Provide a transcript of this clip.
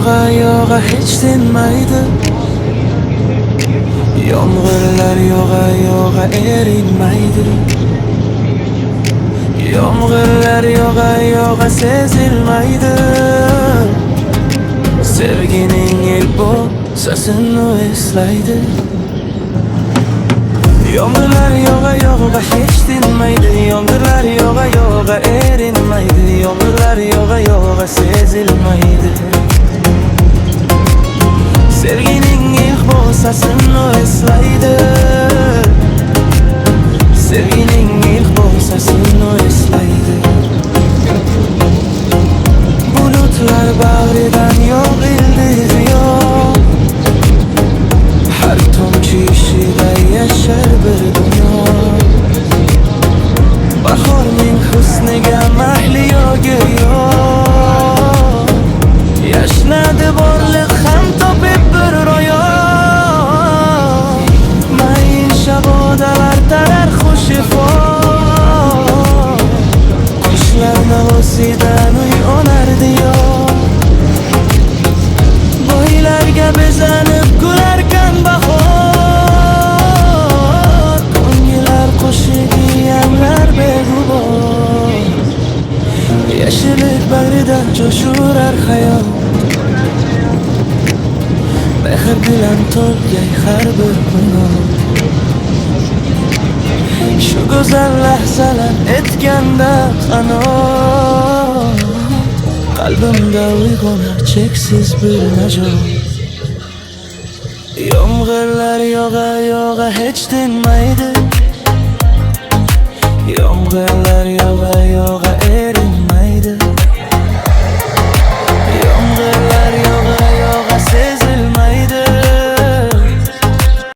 yog'a hech tinmaydi. Yomg'irlar yog'a erinmaydi. Yomg'irlar yog'a sezilmaydi. Sevgining ilk bo'sasini eslaydi. Yomg'irlar yog'a hech tinmaydi. Yomg'irlar yog'a erinmaydi. Yomg'irlar yog'a sezilmaydi. Sevgining ilk bo'sasini eslaydi. Sevgining ilk bo'sasini eslaydi. Bulutlar bag'ridan yog'ildi yo'q. Har tomchi ishida yashar bir dunyo. Bahorning husniga mahli yo'gi yo'q. Yashnadi borliq ham topib bir ro'yo. Mayin shabodalar tarar xushifo. Qushlar navosidan uy onardi yo'q. Bo'ylarga bezanib kularkan bahor. Ko'ngillar qo'shigi yanglar beg'ubor. Yashilik bag'rida jo'shurar hayot. Mehr bilan to'lgay har bir minut. Shu go'zal lahzalar etganda qanot. Qalbimda uyg'onar cheksiz bir najot. Yomg'irlar yog'a hech tinmaydi. Yomg'irlar yog'a erinmaydi.